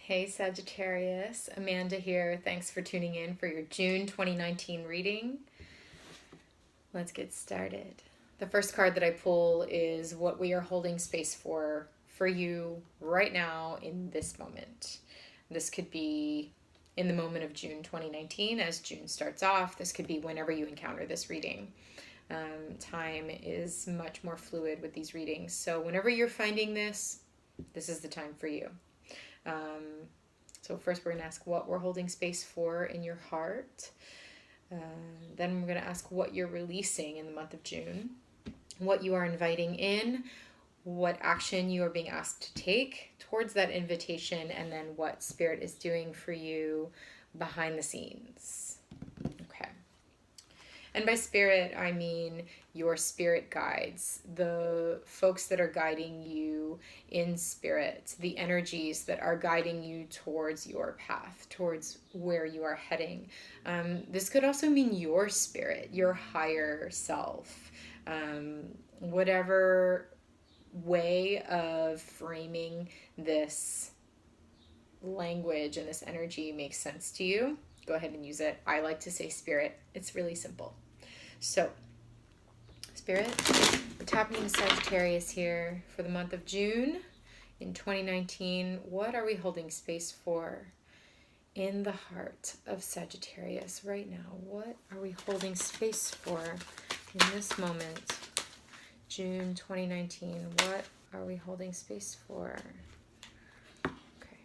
Hey Sagittarius, Amanda here. Thanks for tuning in for your June 2019 reading. Let's get started. The first card that I pull is what we are holding space for you right now in this moment. This could be in the moment of June 2019 as June starts off. This could be whenever you encounter this reading. Time is much more fluid with these readings. So whenever you're finding this is the time for you. So first we're going to ask what we're holding space for in your heart. Then we're going to ask what you're releasing in the month of June, what you are inviting in, what action you are being asked to take towards that invitation, and then what Spirit is doing for you behind the scenes. Okay. And by Spirit, I mean your spirit guides, the folks that are guiding you in spirit, the energies that are guiding you towards your path, towards where you are heading. This could also mean your spirit, your higher self, whatever way of framing this language and this energy makes sense to you. Go ahead and use it. I like to say Spirit. It's really simple. So, Spirit, we're tapping into Sagittarius here for the month of June in 2019. What are we holding space for in the heart of Sagittarius right now? What are we holding space for in this moment? June 2019. What are we holding space for? Okay.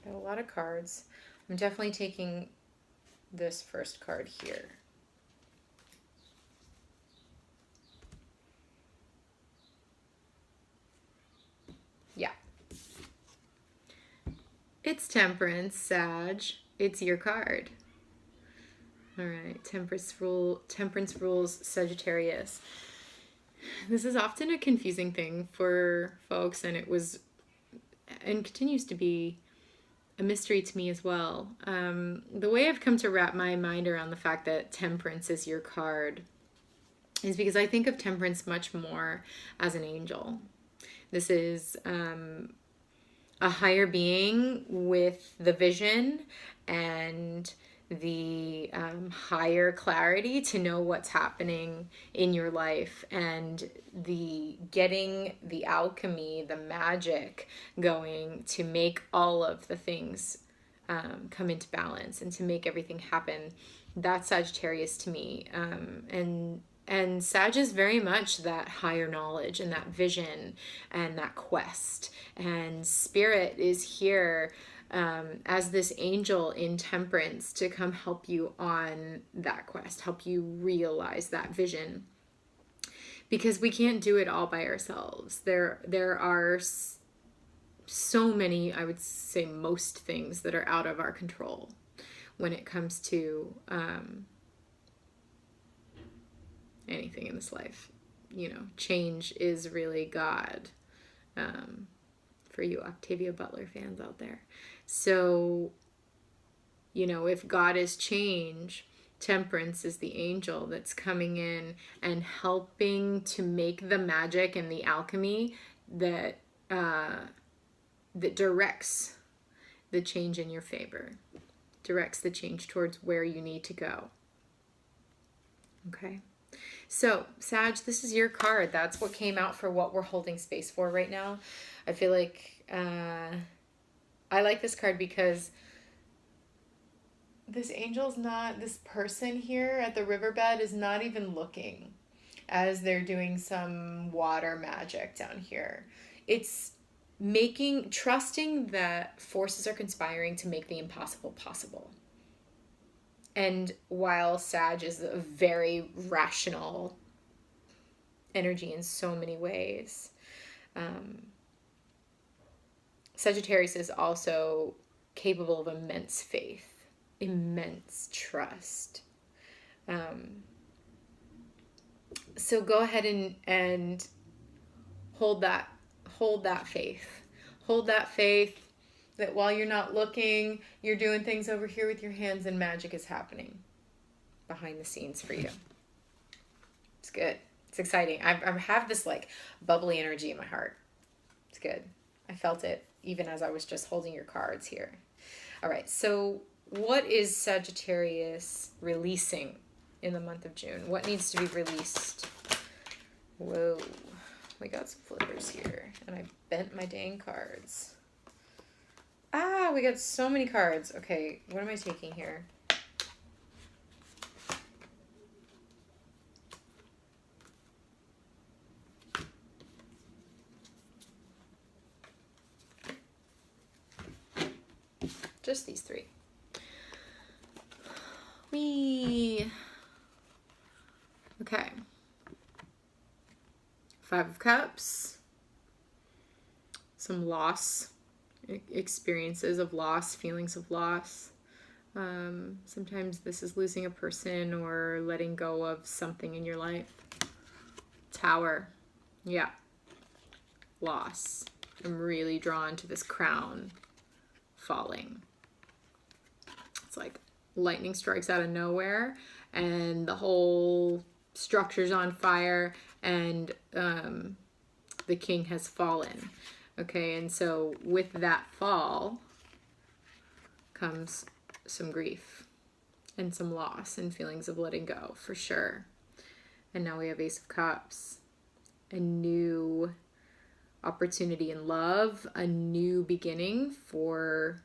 Got a lot of cards. I'm definitely taking this first card here. Yeah. It's Temperance, Sag. It's your card. All right. Temperance rules Sagittarius. This is often a confusing thing for folks, and it was and continues to be a mystery to me as well. The way I've come to wrap my mind around the fact that Temperance is your card is because I think of Temperance much more as an angel. This is a higher being with the vision and the higher clarity to know what's happening in your life, and the getting the alchemy, the magic going to make all of the things come into balance and to make everything happen. That's Sagittarius to me. And Sag is very much that higher knowledge and that vision and that quest. And Spirit is here as this angel in Temperance to come help you on that quest, help you realize that vision. Because we can't do it all by ourselves. There are so many, I would say most things that are out of our control when it comes to anything in this life. You know, change is really God, for you Octavia Butler fans out there. So, you know, if God is change, Temperance is the angel that's coming in and helping to make the magic and the alchemy that that directs the change in your favor, directs the change towards where you need to go. Okay. So, Sag, this is your card. That's what came out for what we're holding space for right now. I feel like I like this card because this angel's not, this person here at the riverbed is not even looking as they're doing some water magic down here. It's trusting that forces are conspiring to make the impossible possible. And while Sag is a very rational energy in so many ways, Sagittarius is also capable of immense faith, immense trust. So go ahead and hold that faith. Hold that faith that while you're not looking, you're doing things over here with your hands and magic is happening behind the scenes for you. It's good. It's exciting. I have this like bubbly energy in my heart. It's good. I felt it even as I was just holding your cards here. All right, so what is Sagittarius releasing in the month of June? What needs to be released? Whoa, we got some flippers here, and I bent my dang cards. Ah, we got so many cards. Okay, what am I taking here? Just these three. Okay. 5 of Cups. Some loss. Experiences of loss, feelings of loss. Sometimes this is losing a person or letting go of something in your life. Tower. Yeah. Loss. I'm really drawn to this crown falling. It's like lightning strikes out of nowhere and the whole structure's on fire and the king has fallen. Okay, and so with that fall comes some grief and some loss and feelings of letting go, for sure. And now we have Ace of Cups. A new opportunity in love, a new beginning for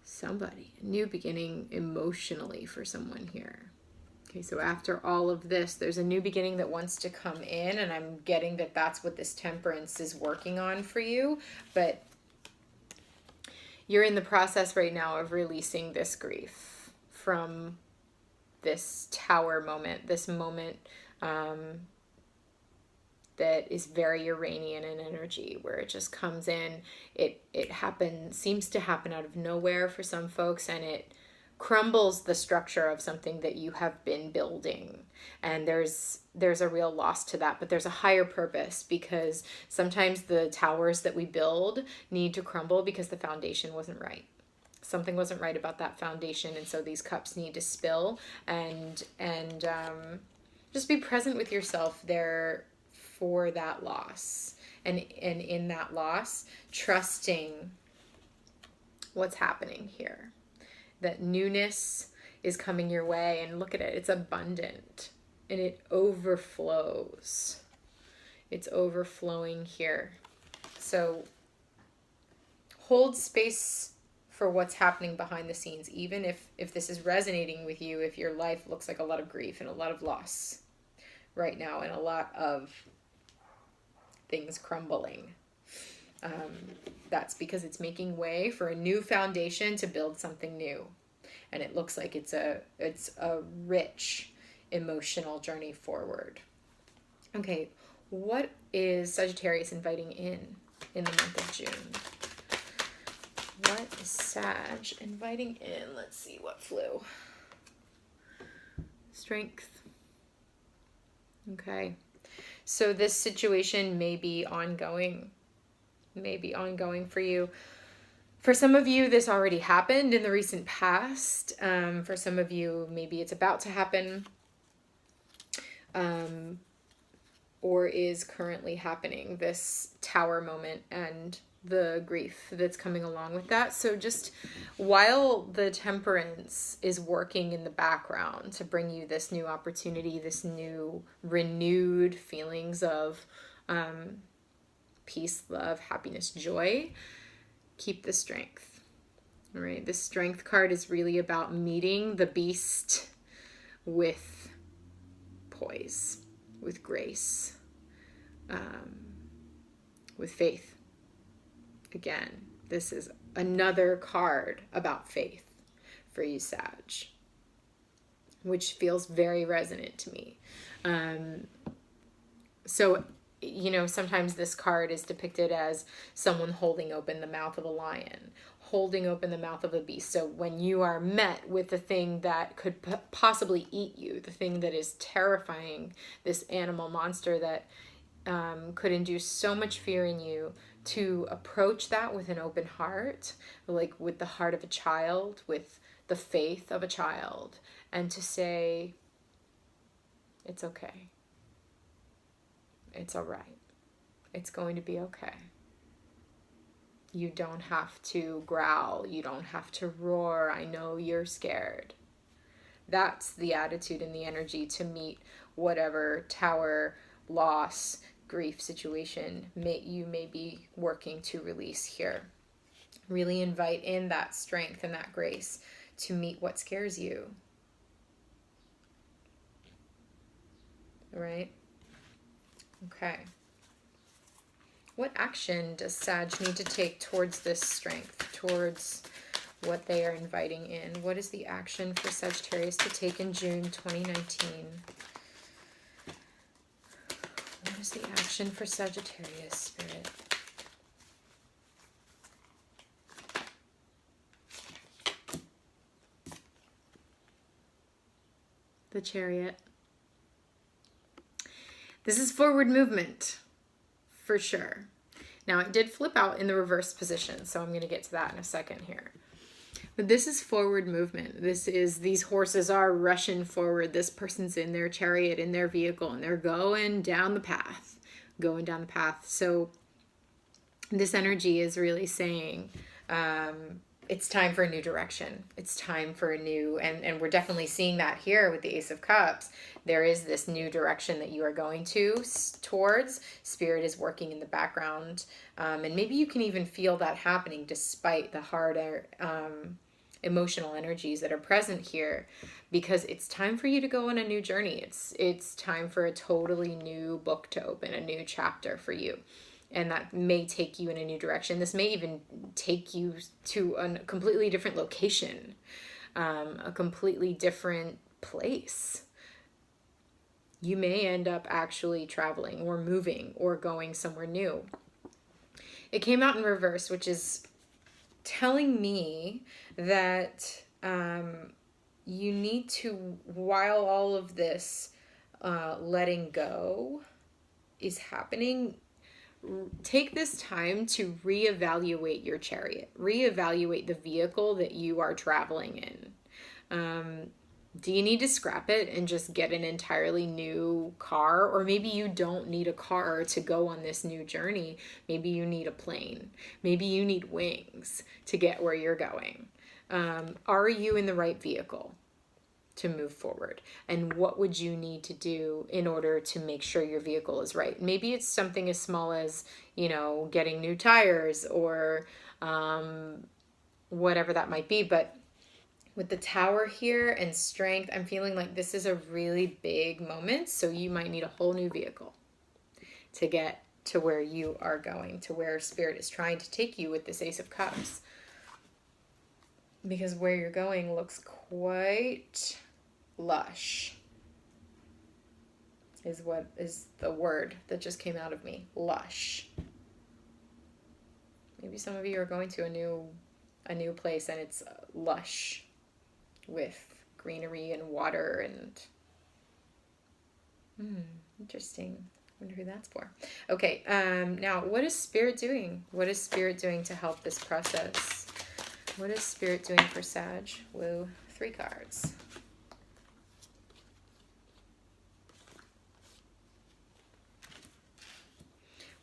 somebody, a new beginning emotionally for someone here. Okay, so after all of this, there's a new beginning that wants to come in, and I'm getting that that's what this Temperance is working on for you, but you're in the process right now of releasing this grief from this Tower moment, this moment that is very Uranian in energy, where it just comes in. It seems to happen out of nowhere for some folks, and it crumbles the structure of something that you have been building. And there's a real loss to that, but there's a higher purpose, because sometimes the towers that we build need to crumble because the foundation wasn't right. Something wasn't right about that foundation, and so these cups need to spill, and just be present with yourself there for that loss, and in that loss, trusting what's happening here. That newness is coming your way, and look at it, it's abundant and it overflows. It's overflowing here. So hold space for what's happening behind the scenes, even if this is resonating with you, if your life looks like a lot of grief and a lot of loss right now and a lot of things crumbling. That's because it's making way for a new foundation to build something new. And it looks like it's a rich emotional journey forward. Okay, what is Sagittarius inviting in the month of June? What is Sag inviting in? Let's see what flew. Strength. Okay. So this situation may be ongoing for you. For some of you, this already happened in the recent past. For some of you, maybe it's about to happen, or is currently happening, this Tower moment and the grief that's coming along with that. So just while the Temperance is working in the background to bring you this new opportunity, this new renewed feelings of peace, love, happiness, joy, keep the strength. All right, the Strength card is really about meeting the beast with poise, with grace, with faith. Again, this is another card about faith for you, Sag, which feels very resonant to me. So, you know, sometimes this card is depicted as someone holding open the mouth of a lion, holding open the mouth of a beast. So when you are met with the thing that could possibly eat you, the thing that is terrifying, this animal monster that could induce so much fear in you, to approach that with an open heart, like with the heart of a child, with the faith of a child, and to say, it's okay. It's all right. It's going to be okay. You don't have to growl. You don't have to roar. I know you're scared. That's the attitude and the energy to meet whatever tower, loss, grief situation you may be working to release here. Really invite in that strength and that grace to meet what scares you. All right? Okay. What action does Sag need to take towards this strength, towards what they are inviting in? What is the action for Sagittarius to take in June 2019? What is the action for Sagittarius, Spirit? The Chariot. This is forward movement, for sure. Now, it did flip out in the reverse position, so I'm going to get to that in a second here. But this is forward movement. These horses are rushing forward. This person's in their chariot, in their vehicle, and they're going down the path. So this energy is really saying, it's time for a new direction. It's time for a new, and we're definitely seeing that here with the Ace of Cups. There is this new direction that you are going towards. Spirit is working in the background. And maybe you can even feel that happening despite the harder emotional energies that are present here, because it's time for you to go on a new journey. It's time for a totally new book to open, a new chapter for you. And that may take you in a new direction. This may even take you to a completely different location, a completely different place. You may end up actually traveling or moving or going somewhere new. It came out in reverse, which is telling me that you need to, while all of this letting go is happening, take this time to reevaluate your chariot, reevaluate the vehicle that you are traveling in. Do you need to scrap it and just get an entirely new car? Or maybe you don't need a car to go on this new journey. Maybe you need a plane. Maybe you need wings to get where you're going. Are you in the right vehicle to move forward? And what would you need to do in order to make sure your vehicle is right? Maybe it's something as small as, getting new tires or whatever that might be. But with the Tower here and strength, I'm feeling like this is a really big moment. So you might need a whole new vehicle to get to where you are going, to where Spirit is trying to take you with this Ace of Cups. Because where you're going looks quite lush, is what is the word that just came out of me. Lush. Maybe some of you are going to a new place and it's lush with greenery and water and interesting. Wonder who that's for. Okay, now what is Spirit doing? What is Spirit doing to help this process? What is Spirit doing for Sag? Woo, 3 cards.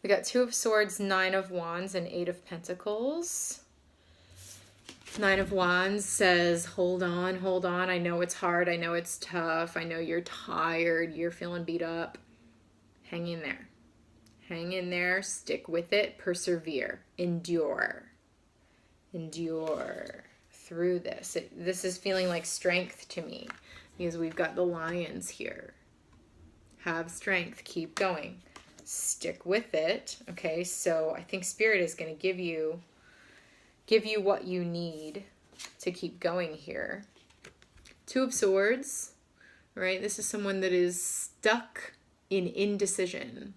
We got 2 of Swords, 9 of Wands, and 8 of Pentacles. 9 of Wands says, hold on. I know it's hard. I know it's tough. I know you're tired. You're feeling beat up. Hang in there. Hang in there. Stick with it. Persevere. Endure through this. This is feeling like strength to me because we've got the Lions here. Have strength. Keep going. Stick with it. Okay, so I think Spirit is going to give you what you need to keep going here. 2 of Swords, right? This is someone that is stuck in indecision.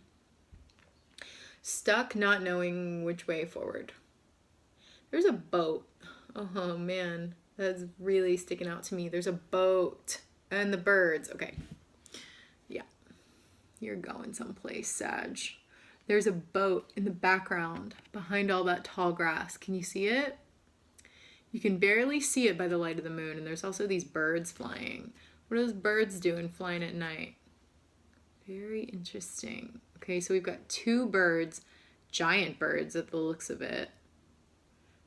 Stuck not knowing which way forward. There's a boat. Oh man, that's really sticking out to me. There's a boat and the birds. Okay. Yeah. You're going someplace, Sag. There's a boat in the background behind all that tall grass. Can you see it? You can barely see it by the light of the moon. And there's also these birds flying. What are those birds doing flying at night? Very interesting. Okay, so we've got 2 birds, giant birds at the looks of it.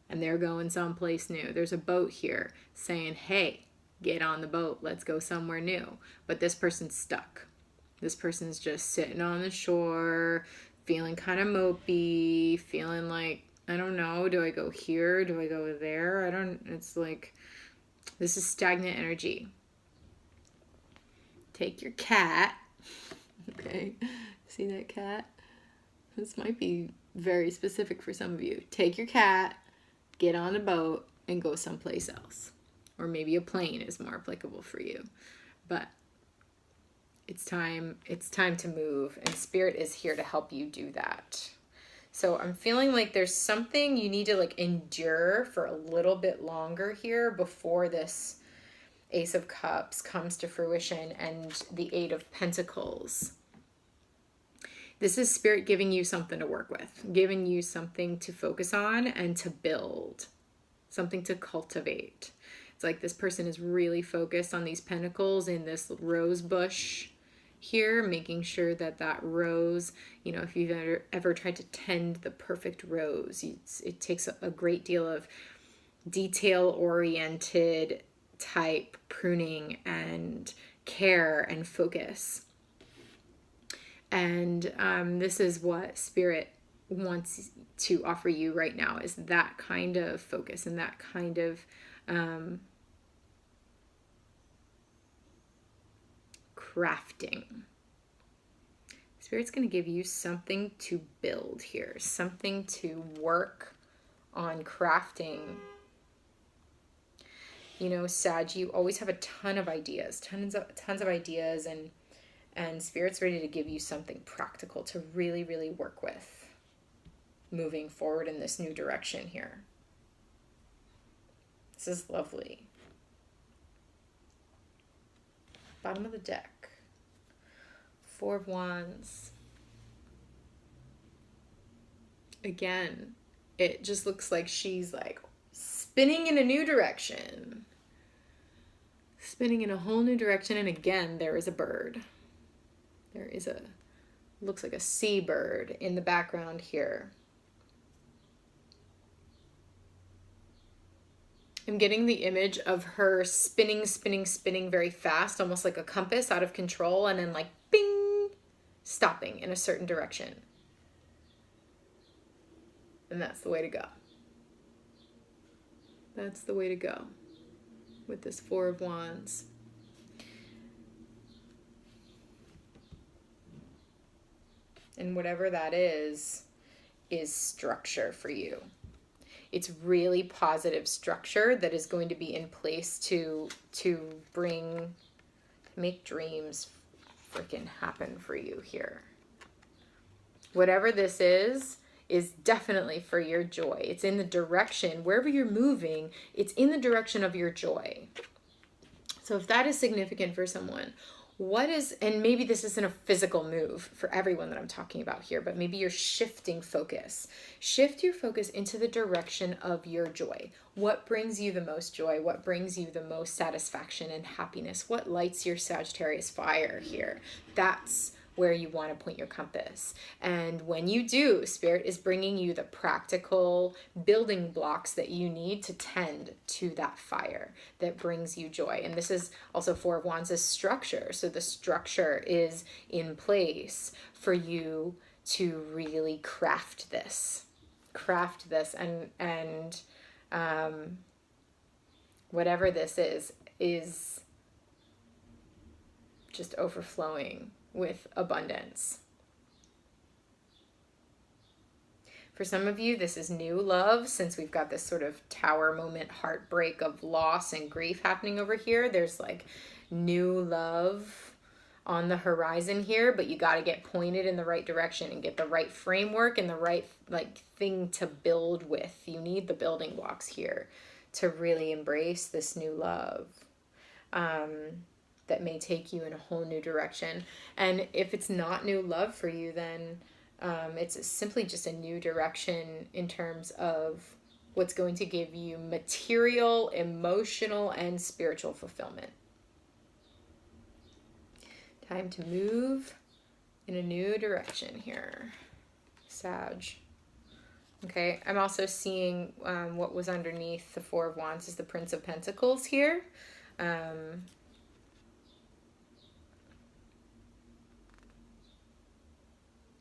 and they're going someplace new. There's a boat here saying, hey, get on the boat, let's go somewhere new. But this person's stuck. This person's just sitting on the shore, feeling kind of mopey, feeling like, I don't know, do I go here? Do I go there? It's like, this is stagnant energy. Take your cat. Okay, see that cat? This might be very specific for some of you. Take your cat, get on a boat, and go someplace else. Or maybe a plane is more applicable for you. But it's time to move, and Spirit is here to help you do that. So I'm feeling like there's something you need to like endure for a little bit longer here before this Ace of Cups comes to fruition and the Eight of Pentacles. This is Spirit giving you something to work with, giving you something to focus on and to build, something to cultivate. It's like this person is really focused on these pentacles in this rose bush here, making sure that that rose, you know, if you've ever tried to tend the perfect rose, it takes a great deal of detail-oriented type pruning and care and focus. And this is what Spirit wants to offer you right now, is that kind of focus and that kind of crafting. Spirit's going to give you something to build here, something to work on crafting. You know, Sag, you always have a ton of ideas, tons of ideas, and Spirit's ready to give you something practical to really, really work with moving forward in this new direction here. This is lovely. Bottom of the deck. Four of Wands. Again, it just looks like she's like spinning in a new direction. Spinning in a whole new direction. And again, there is a bird. There is looks like a seabird in the background here. I'm getting the image of her spinning very fast, almost like a compass, out of control, and then like bing, stopping in a certain direction. And that's the way to go. That's the way to go with this Four of Wands. And whatever that is structure for you. It's really positive structure that is going to be in place to make dreams freaking happen for you here. Whatever this is definitely for your joy. It's in the direction, wherever you're moving, it's in the direction of your joy. So if that is significant for someone, and maybe this isn't a physical move for everyone that I'm talking about here, but maybe you're shifting focus. Shift your focus into the direction of your joy. What brings you the most joy? What brings you the most satisfaction and happiness? What lights your Sagittarius fire here? That's where you want to point your compass. And when you do, Spirit is bringing you the practical building blocks that you need to tend to that fire that brings you joy. And this is also Four of Wands' structure. So the structure is in place for you to really craft this and whatever this is just overflowing with abundance. For some of you, this is new love, since we've got this sort of tower moment heartbreak of loss and grief happening over here. There's like new love on the horizon here, but you got to get pointed in the right direction and get the right framework and the right like thing to build with. You need the building blocks here to really embrace this new love. That may take you in a whole new direction. And if it's not new love for you, then it's simply just a new direction in terms of what's going to give you material, emotional, and spiritual fulfillment. Time to move in a new direction here, Sag. Okay, I'm also seeing what was underneath the Four of Wands is the Prince of Pentacles here. All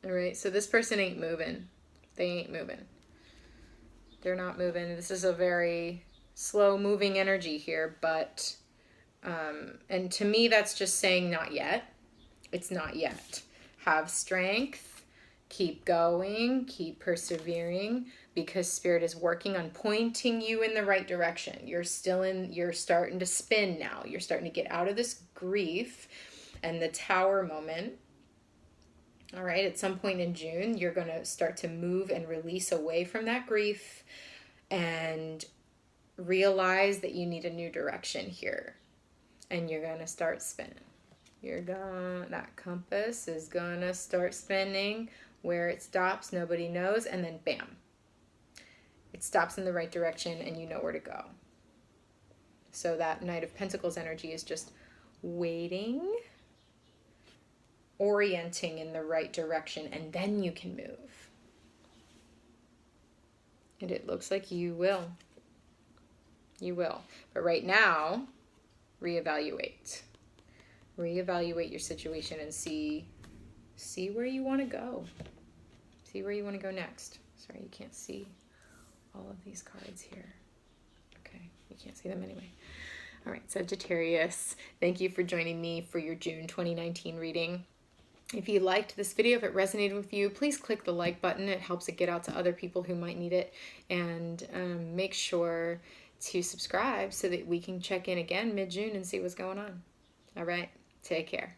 right, so this person ain't moving. They ain't moving. They're not moving. This is a very slow moving energy here, but, and to me, that's just saying not yet. It's not yet. Have strength, keep going, keep persevering, because Spirit is working on pointing you in the right direction. You're starting to spin now. You're starting to get out of this grief and the Tower moment. All right, at some point in June, you're going to start to move and release away from that grief and realize that you need a new direction here. And you're going to start spinning. That compass is going to start spinning. Where it stops, nobody knows. And then bam, it stops in the right direction and you know where to go. So that Knight of Pentacles energy is just waiting, orienting in the right direction, and then you can move. And it looks like you will. You will. But right now, reevaluate. Reevaluate your situation and see where you want to go. See where you want to go next. Sorry, you can't see all of these cards here. Okay, you can't see them anyway. All right, Sagittarius, thank you for joining me for your June 2019 reading. If you liked this video, if it resonated with you, please click the like button. It helps it get out to other people who might need it. And make sure to subscribe so that we can check in again mid-June and see what's going on. All right, take care.